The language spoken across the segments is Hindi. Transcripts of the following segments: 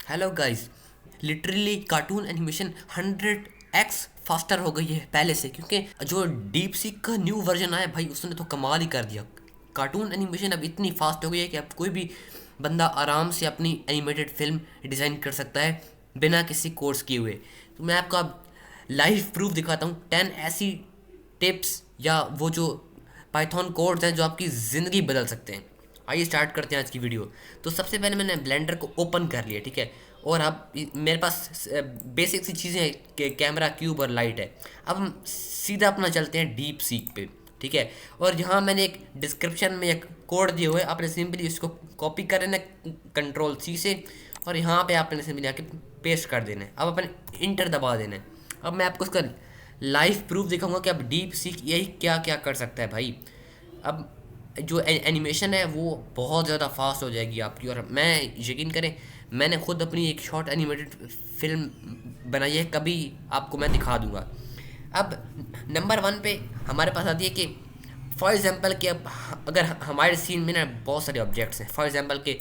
Hello guys. Literally cartoon animation 100x faster हो गई है पहले से, क्योंकि जो डीप सीक का न्यू वर्जन आया भाई उसने तो कमाल ही कर दिया। कार्टून एनिमेशन अब इतनी फास्ट हो गई है कि अब कोई भी बंदा आराम से अपनी एनिमेटेड फिल्म डिज़ाइन कर सकता है बिना किसी कोर्स किए हुए। तो मैं आपको अब लाइव प्रूफ दिखाता हूँ 10 ऐसी टिप्स या वो जो पाइथन कोड्स हैं जो आपकी ज़िंदगी बदल सकते हैं। आइए स्टार्ट करते हैं आज की वीडियो। तो सबसे पहले मैंने ब्लेंडर को ओपन कर लिया, ठीक है। और अब मेरे पास बेसिक सी चीज़ें हैं कि कैमरा, क्यूब और लाइट है। अब हम सीधा अपना चलते हैं डीप सीक पे, ठीक है। और यहाँ मैंने एक डिस्क्रिप्शन में एक कोड दिए हुए, आपने सिंपली इसको कॉपी कर लेना Ctrl+C से, और यहाँ पे आपने सिंपली आके पेस्ट कर देना है। अब अपने इंटर दबा देना है। अब मैं आपको इसका लाइव प्रूफ दिखाऊंगा कि अब डीप सीक यही क्या क्या कर सकता है भाई। अब जो एनिमेशन है वो बहुत ज़्यादा फास्ट हो जाएगी आपकी। और मैं, यकीन करें, मैंने खुद अपनी एक शॉर्ट एनिमेटेड फिल्म बनाई है, कभी आपको मैं दिखा दूंगा। अब नंबर 1 पे हमारे पास आती है कि फॉर एग्जांपल कि अब अगर हमारे सीन में ना बहुत सारे ऑब्जेक्ट्स हैं, फॉर एग्जांपल के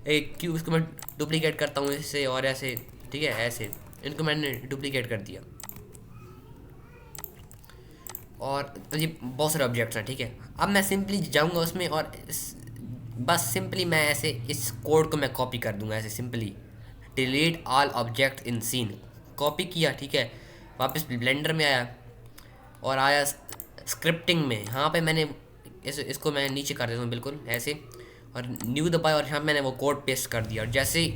एक क्यों इसको मैं डुप्लीकेट करता हूँ इससे और ऐसे, ठीक है, ऐसे इनको मैंने डुप्लीकेट कर दिया। और ये बहुत सारे ऑब्जेक्ट्स हैं, ठीक है। अब मैं सिंपली जाऊंगा उसमें और बस सिंपली मैं ऐसे इस कोड को मैं कॉपी कर दूंगा, ऐसे simply delete all object in scene. Copy किया, ठीक है। वापस ब्लेंडर में आया और आया स्क्रिप्टिंग में। यहाँ पे मैंने इसको मैं नीचे कर देता हूँ बिल्कुल ऐसे, और न्यू दबाया और यहाँ मैंने वो कोड पेस्ट कर दिया। और जैसे ही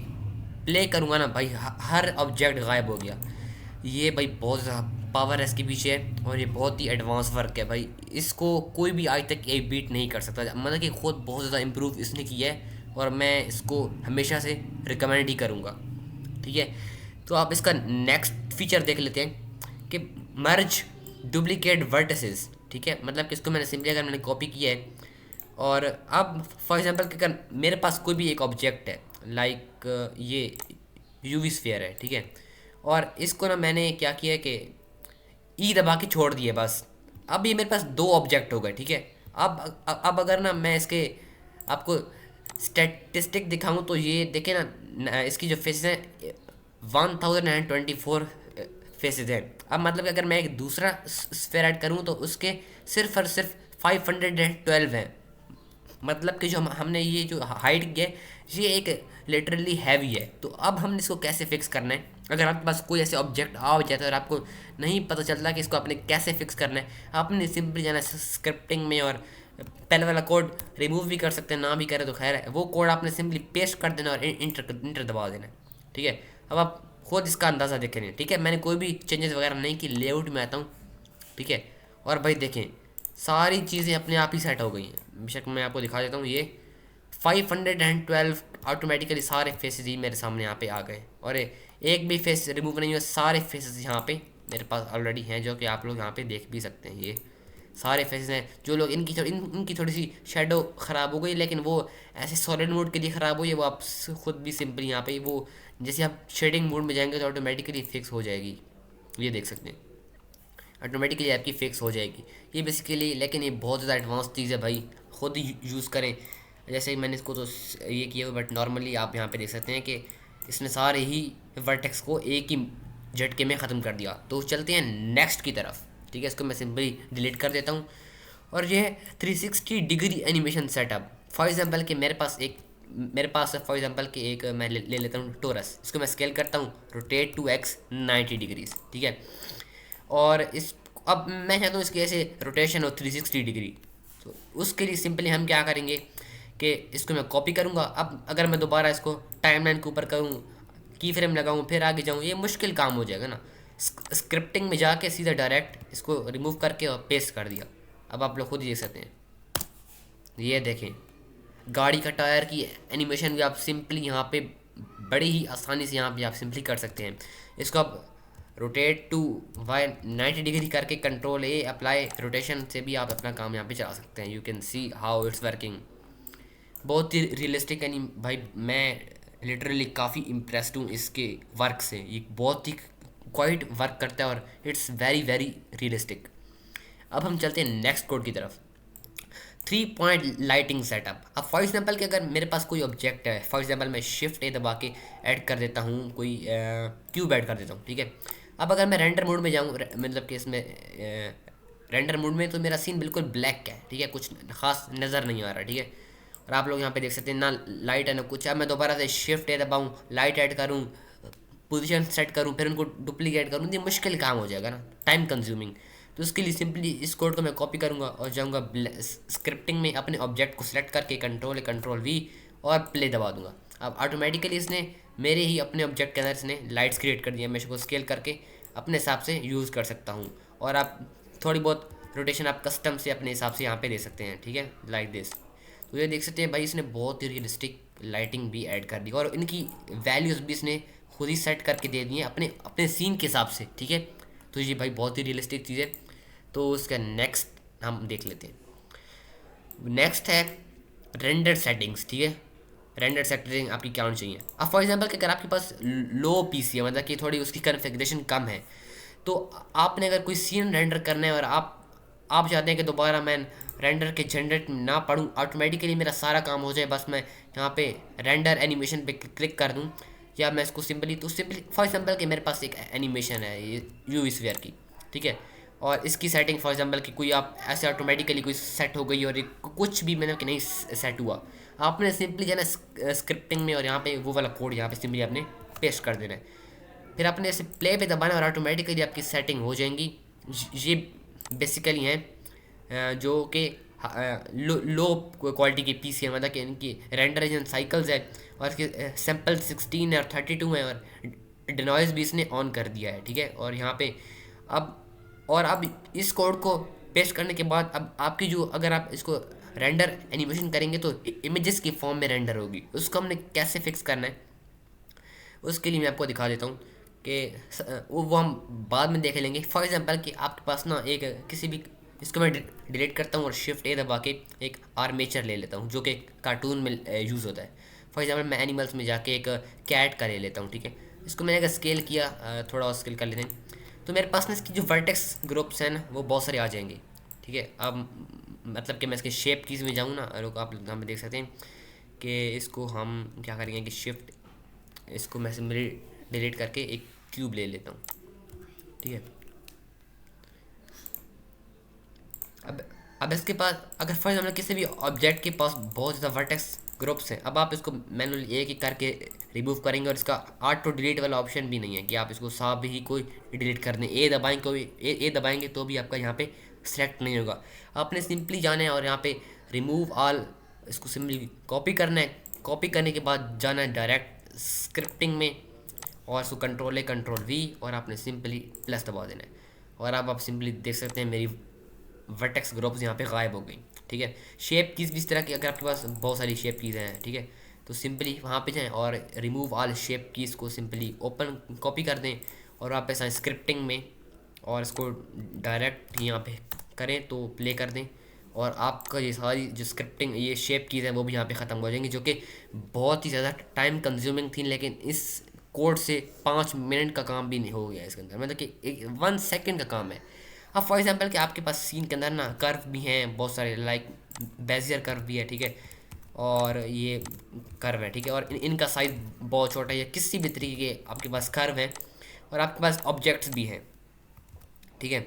प्ले करूँगा ना भाई, हर ऑब्जेक्ट गायब हो गया। ये भाई बहुत ज़्यादा पावर है इसके पीछे है, और ये बहुत ही एडवांस वर्क है भाई। इसको कोई भी आज तक ये बीट नहीं कर सकता, मतलब कि खुद बहुत ज़्यादा इम्प्रूव इसने किया है। और मैं इसको हमेशा से रिकमेंड ही करूँगा, ठीक है। तो आप इसका नेक्स्ट फीचर देख लेते हैं कि मर्ज डुप्लीकेट वर्टिसेस, ठीक है। मतलब कि इसको मैंने सिंपली अगर मैंने कॉपी किया है, और अब फॉर एग्जांपल कि अगर मेरे पास कोई भी एक ऑब्जेक्ट है, लाइक ये यूवी स्फीयर है, ठीक है। और इसको ना मैंने क्या किया है कि ई दबा के छोड़ दिए बस। अब ये मेरे पास दो ऑब्जेक्ट हो गए, ठीक है। अब अगर ना मैं इसके आपको स्टैटिस्टिक दिखाऊं तो ये देखे ना, इसकी जो फेसेस हैं 1024 फेसेस हैं। अब मतलब कि अगर मैं एक दूसरा स्फेयर ऐड करूं तो उसके सिर्फ और सिर्फ 512 हैं। मतलब कि जो हमने ये जो हाइट किया है, ये एक लिटरली हैवी है। तो अब हमने इसको कैसे फिक्स करना है। अगर आपके पास कोई ऐसे ऑब्जेक्ट आ जाता है और आपको नहीं पता चलता कि इसको आपने कैसे फिक्स करना है, आपने सिंपली जाना स्क्रिप्टिंग में, और पहले वाला कोड रिमूव भी कर सकते हैं, ना भी करें तो खैर है। वो कोड आपने सिंपली पेस्ट कर देना और इंटर दबा देना, ठीक है। अब आप खुद इसका अंदाज़ा देखें, ठीक है। मैंने कोई भी चेंजेस वगैरह नहीं की, लेआउट में आता हूँ, ठीक है। और भाई देखें, सारी चीज़ें अपने आप ही सेट हो गई हैं। बेशक मैं आपको दिखा देता हूँ, ये 512 ऑटोमेटिकली सारे फेसेस ही मेरे सामने यहाँ पे आ गए। और एक भी फेस रिमूव नहीं हुआ, सारे फेसेस यहाँ पे मेरे पास ऑलरेडी हैं, जो कि आप लोग यहाँ पे देख भी सकते हैं। ये सारे फेसेस हैं। जो लोग इनकी थोड़ी सी शेडो ख़राब हो गई, लेकिन वो ऐसे सॉलिड मोड के लिए ख़राब हुई है, वो आप खुद भी सिंपली यहाँ पे वो जैसे आप शेडिंग मोड में जाएंगे तो ऑटोमेटिकली फिक्स हो जाएगी। ये देख सकते हैं, ऑटोमेटिकली आपकी फिक्स हो जाएगी ये बेसिकली। लेकिन ये बहुत ज़्यादा एडवांस चीज़ है भाई, खुद ही यूज़ करें। जैसे मैंने इसको तो ये किया हुआ, बट नॉर्मली आप यहाँ पे देख सकते हैं कि इसने सारे ही वर्टेक्स को एक ही झटके में ख़त्म कर दिया। तो चलते हैं नेक्स्ट की तरफ, ठीक है। इसको मैं सिंपली डिलीट कर देता हूँ। और ये है 360 degree animation setup. For example कि मेरे पास फॉर एग्जांपल कि एक मैं ले लेता हूँ टोरस। इसको मैं स्केल करता हूँ, रोटेट टू एक्स 90 डिग्रीज, ठीक है। और इस अब मैं चाहता हूँ इसकी ऐसे रोटेशन हो 360 डिग्री। तो उसके लिए सिंपली हम क्या करेंगे कि इसको मैं कॉपी करूँगा। अब अगर मैं दोबारा इसको टाइमलाइन के ऊपर करूँ, की फ्रेम लगाऊँ, फिर आगे जाऊँ, ये मुश्किल काम हो जाएगा ना। स्क्रिप्टिंग में जाके सीधा डायरेक्ट इसको रिमूव करके और पेस्ट कर दिया। अब आप लोग खुद ही देख सकते हैं, ये देखें गाड़ी का टायर की एनिमेशन भी आप सिंपली यहाँ पे बड़ी ही आसानी से यहाँ पे आप सिंपली कर सकते हैं। इसको आप रोटेट टू वाई 90 डिग्री करके Ctrl+A अप्लाई रोटेशन से भी आप अपना काम यहाँ पे चला सकते हैं। You can see how it's working. बहुत ही रियलिस्टिक यानी भाई, मैं लिटरली काफ़ी इम्प्रेस्ड हूँ इसके वर्क से। ये बहुत ही क्वाइट वर्क करता है और इट्स वेरी वेरी रियलिस्टिक। अब हम चलते हैं नेक्स्ट कोड की तरफ। Three point lighting setup. अब फॉर एग्जांपल कि अगर मेरे पास कोई ऑब्जेक्ट है, फॉर एग्जांपल मैं शिफ्ट ए दबा के ऐड कर देता हूँ, कोई क्यूब ऐड कर देता हूँ, ठीक है। अब अगर मैं रेंडर मोड में जाऊँ, मतलब कि इसमें रेंडर मोड में, तो मेरा सीन बिल्कुल ब्लैक है, ठीक है, कुछ खास नज़र नहीं आ रहा, ठीक है। और आप लोग यहाँ पे देख सकते हैं ना लाइट है ना कुछ। अब मैं दोबारा से शिफ्ट ए दबाऊँ, लाइट ऐड करूँ, पोजीशन सेट करूँ, फिर उनको डुप्लीकेट करूँ, ये मुश्किल काम हो जाएगा ना, टाइम कंज्यूमिंग। तो उसके लिए सिंपली इस कोड को मैं कॉपी करूँगा और जाऊँगा स्क्रिप्टिंग में, अपने ऑब्जेक्ट को सिलेक्ट करके कंट्रोल वी और प्ले दबा दूंगा। अब ऑटोमेटिकली इसने मेरे ही अपने ऑब्जेक्ट के अंदर इसने लाइट्स क्रिएट कर दिया। मैं इसको स्केल करके अपने हिसाब से यूज़ कर सकता हूँ, और आप थोड़ी बहुत रोटेशन आप कस्टम से अपने हिसाब से यहाँ पे दे सकते हैं, ठीक है, लाइक दिस। तो ये देख सकते हैं भाई, इसने बहुत ही रियलिस्टिक लाइटिंग भी ऐड कर दी, और इनकी वैल्यूज़ भी इसने खुद ही सेट करके दे दी हैं अपने अपने सीन के हिसाब से, ठीक है। तो ये भाई बहुत ही रियलिस्टिक चीज़ है। तो उसका नेक्स्ट हम देख लेते हैं। नेक्स्ट है रेंडर सेटिंग्स, ठीक है। रेंडर सेटिंग आपकी क्या होनी चाहिए। अब फॉर एग्जांपल कि अगर आपके पास लो पीसी है, मतलब कि थोड़ी उसकी कॉन्फ़िगरेशन कम है, तो आपने अगर कोई सीन रेंडर करना है और आप चाहते हैं कि दोबारा मैं रेंडर के जनरेट ना पढ़ूँ, ऑटोमेटिकली मेरा सारा काम हो जाए, बस मैं यहाँ पे रेंडर एनिमेशन पे क्लिक कर दूँ, या मैं इसको सिंपली फॉर एग्जांपल कि मेरे पास एक एनिमेशन है ये यूवी स्फीयर की, ठीक है, और इसकी सेटिंग फॉर एग्जांपल कि कोई आप ऐसे ऑटोमेटिकली कोई सेट हो गई और ये कुछ भी मतलब कि नहीं सेट हुआ, आपने सिंपली जो है ना स्क्रिप्टिंग में और यहाँ पे वो वाला कोड यहाँ पे सिंपली आपने पेस्ट कर देना है। फिर आपने ऐसे प्ले पे दबाना और ऑटोमेटिकली आपकी सेटिंग हो जाएंगी। ये बेसिकली हैं जो कि लो क्वालिटी की पीसी है, मतलब कि इनकी रेंडराइजेशन साइकिल्स है, और इसके सैम्पल 16 है और 32 है, और डिनॉइस भी इसने ऑन कर दिया है, ठीक है। और यहाँ पे अब इस कोड को पेस्ट करने के बाद अब आपकी जो, अगर आप इसको रेंडर एनिमेशन करेंगे तो इमेजेस की फॉर्म में रेंडर होगी। उसको हमने कैसे फिक्स करना है, उसके लिए मैं आपको दिखा देता हूँ कि वो हम बाद में देख लेंगे। फॉर एग्जांपल कि आपके पास ना एक किसी भी, इसको मैं डिलीट करता हूँ और शिफ्ट ए दबा के एक आर्मेचर ले लेता हूँ जो कि कार्टून में यूज़ होता है। फॉर एग्जांपल मैं एनिमल्स में जाके एक कैट का ले लेता हूँ, ठीक है। इसको मैंने अगर स्केल किया, थोड़ा और स्केल कर लेते हैं, तो मेरे पास ना इसकी जो वर्टेक्स ग्रुप्स हैं ना वो बहुत सारे आ जाएंगे, ठीक है। अब मतलब कि मैं इसके शेप कीज़ में जाऊँ ना, और आप यहाँ पे देख सकते हैं कि इसको हम क्या करेंगे कि शिफ्ट, इसको मैं सिंपली डिलीट करके एक क्यूब ले लेता हूँ, ठीक है। अब अब इसके पास अगर फॉर एग्जाम्पल किसी भी ऑब्जेक्ट के पास बहुत ज़्यादा वर्टेक्स ग्रुप्स हैं, अब आप इसको मैनुअली एक एक करके रिमूव करेंगे, और इसका ऑटो डिलीट वाला ऑप्शन भी नहीं है कि आप इसको साफ ही कोई डिलीट कर दें। ए दबाएंगे कोई ए दबाएंगे तो भी आपका यहाँ पे सेलेक्ट नहीं होगा। आपने सिंपली जाना है और यहाँ पे रिमूव ऑल, इसको सिंपली कॉपी करना है। कॉपी करने के बाद जाना है डायरेक्ट स्क्रिप्टिंग में, और इसको कंट्रोल वी, और आपने सिंपली प्लस दबा देना है। और अब आप सिंपली देख सकते हैं मेरी वर्टेक्स ग्रुप्स यहाँ पे गायब हो गई, ठीक है। शेप कीज़ भी इस तरह की, अगर आपके पास बहुत सारी शेप कीज़ हैं, ठीक है, तो सिंपली वहाँ पे जाएं और रिमूव ऑल शेप कीज़ को सिंपली ओपन कॉपी कर दें, और वापस आए स्क्रिप्टिंग में, और इसको डायरेक्ट यहाँ पे करें तो प्ले कर दें, और आपका ये सारी जो स्क्रिप्टिंग ये शेप कीज़ है वो भी यहाँ पे ख़त्म हो जाएंगी, जो कि बहुत ही ज़्यादा टाइम कंज्यूमिंग थी। लेकिन इस कोड से 5 मिनट का काम भी नहीं हो गया इसके अंदर, मतलब कि 1 सेकंड का काम है। अब फॉर एग्जांपल कि आपके पास सीन के अंदर ना कर्व भी हैं बहुत सारे, लाइक बेजियर कर्व भी है, ठीक है, और ये कर्व है, ठीक है, और इनका साइज बहुत छोटा है, या किसी भी तरीके के आपके पास कर्व है, और आपके पास ऑब्जेक्ट्स भी हैं, ठीक है।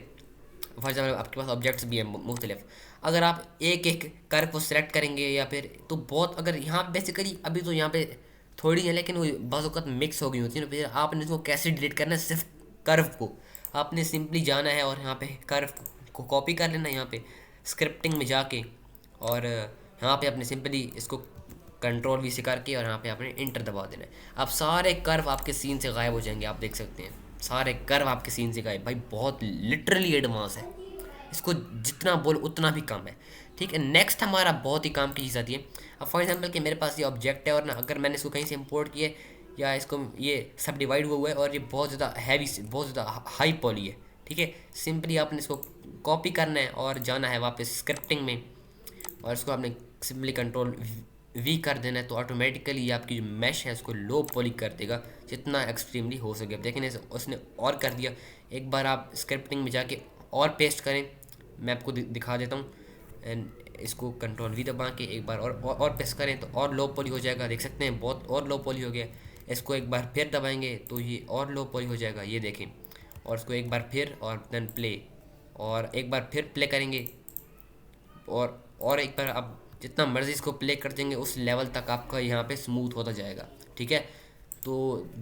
फॉर एग्जाम्पल आपके पास ऑब्जेक्ट्स भी हैं मुख्तलिफ। अगर आप एक एक कर्व को सिलेक्ट करेंगे या फिर, तो बहुत, अगर यहाँ बेसिकली अभी तो यहाँ पे थोड़ी है, लेकिन वो बहुत वक्त मिक्स हो गई होती है ना, फिर आपने इसको कैसे डिलीट करना है, सिर्फ कर्व को आपने सिंपली जाना है और यहाँ पे कर्व को कॉपी कर लेना है यहाँ पे स्क्रिप्टिंग में जाके, और यहाँ पे आपने सिंपली इसको कंट्रोल वी से करके और यहाँ पे आपने इंटर दबा देना है। अब सारे कर्व आपके सीन से गायब हो जाएंगे, आप देख सकते हैं सारे कर्व आपके सीन से गायब। भाई बहुत लिटरली एडवांस है, इसको जितना बोल उतना भी कम है, ठीक है। नेक्स्ट हमारा बहुत ही काम की चीज़ आती है। अब फॉर एग्जांपल कि मेरे पास ये ऑब्जेक्ट है, और ना अगर मैंने इसको कहीं से इंपोर्ट किया या इसको ये सब डिवाइड हुआ है, और ये बहुत ज़्यादा हैवी, बहुत ज़्यादा हाई पॉली है, ठीक है। सिंपली आपने इसको कॉपी करना है और जाना है वापस स्क्रिप्टिंग में, और इसको आपने सिंपली कंट्रोल वी कर देना है, तो ऑटोमेटिकली आपकी जो मैश है उसको लो पॉली कर देगा जितना एक्सट्रीमली हो सके। अब देखें उसने और कर दिया। एक बार आप स्क्रिप्टिंग में जाके और पेस्ट करें, मैं आपको दिखा देता हूँ। एंड इसको कंट्रोल वी दबा के एक बार और प्रेस करें तो और लो पॉली हो जाएगा, देख सकते हैं बहुत और लो पॉली हो गया। इसको एक बार फिर दबाएंगे तो ये और लो पॉली हो जाएगा, ये देखें। और इसको एक बार फिर और देन प्ले, और एक बार फिर प्ले करेंगे, और एक बार आप जितना मर्जी इसको प्ले कर देंगे उस लेवल तक आपका यहाँ पे स्मूथ होता जाएगा, ठीक है। तो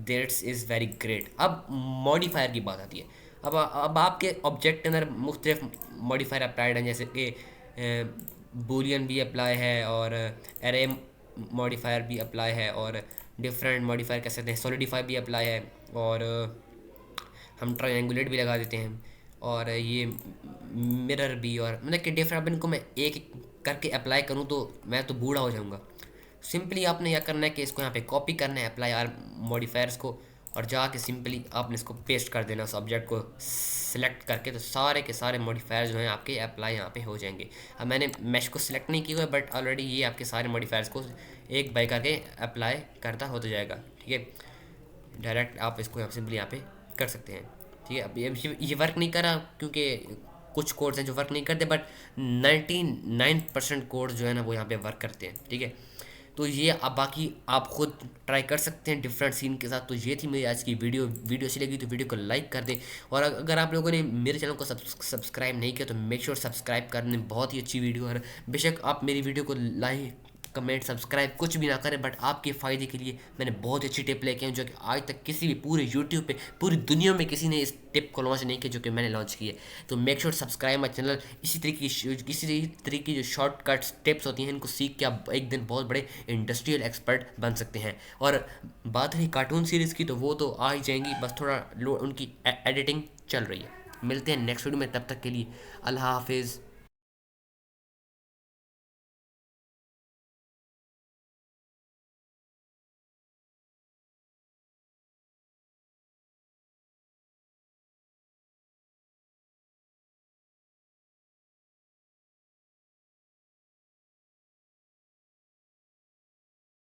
दैट्स इज़ वेरी ग्रेट। अब मॉडिफायर की बात आती है। अब आपके ऑब्जेक्ट के अंदर मुख्तलिफ मॉडिफायर अप्लाइड हैं, जैसे कि बूलियन भी अप्लाई है और एरे मॉडिफायर भी अप्लाई है और डिफरेंट मॉडिफायर कह सकते हैं, सॉलिडिफाई भी अप्लाई है, और हम ट्रायंगुलेट भी लगा देते हैं, और ये मिरर भी, और मतलब कि डिफरेंट। इनको मैं एक एक करके अप्लाई करूँ तो मैं तो बूढ़ा हो जाऊँगा। सिंपली आपने क्या करना है कि इसको यहाँ पे कॉपी करना है अप्लाई आर मॉडिफायर्स को, और जाके सिंपली आपने इसको पेस्ट कर देना उस ऑब्जेक्ट को सिलेक्ट करके, तो सारे के सारे मॉडिफायर्स जो हैं आपके अप्लाई यहाँ पे हो जाएंगे। अब मैंने मैश को सिलेक्ट नहीं किया हुआ है, बट ऑलरेडी ये आपके सारे मॉडिफायर्स को एक बाय करके अप्लाई करता होता जाएगा, ठीक है। डायरेक्ट आप इसको यहाँ सिंपली यहाँ पे कर सकते हैं, ठीक है। अब ये वर्क नहीं करा क्योंकि कुछ कोड्स हैं जो वर्क नहीं करते, बट 99% कोड जो है ना वो यहाँ पे वर्क करते हैं, ठीक है। तो ये अब बाकी आप खुद ट्राई कर सकते हैं डिफरेंट सीन के साथ। तो ये थी मेरी आज की वीडियो अच्छी लगी तो वीडियो को लाइक कर दें, और अगर आप लोगों ने मेरे चैनल को सब्सक्राइब नहीं किया तो मेक श्योर सब्सक्राइब कर दें। बहुत ही अच्छी वीडियो है। बेशक आप मेरी वीडियो को लाइक कमेंट सब्सक्राइब कुछ भी ना करें, बट आपके फ़ायदे के लिए मैंने बहुत अच्छी टिप लेके आई जो कि आज तक किसी भी पूरे यूट्यूब पे पूरी दुनिया में किसी ने इस टिप को लॉन्च नहीं किया जो कि मैंने लॉन्च की है। तो make sure subscribe my channel. इसी तरीके की जो शॉर्टकट्स टिप्स होती हैं इनको सीख के आप एक दिन बहुत बड़े इंडस्ट्रियल एक्सपर्ट बन सकते हैं। और बात रही कार्टून सीरीज़ की तो वो तो आ ही जाएंगी, बस थोड़ा उनकी एडिटिंग चल रही है। मिलते हैं नेक्स्ट वीडियो में, तब तक के लिए अल्लाह हाफिज़।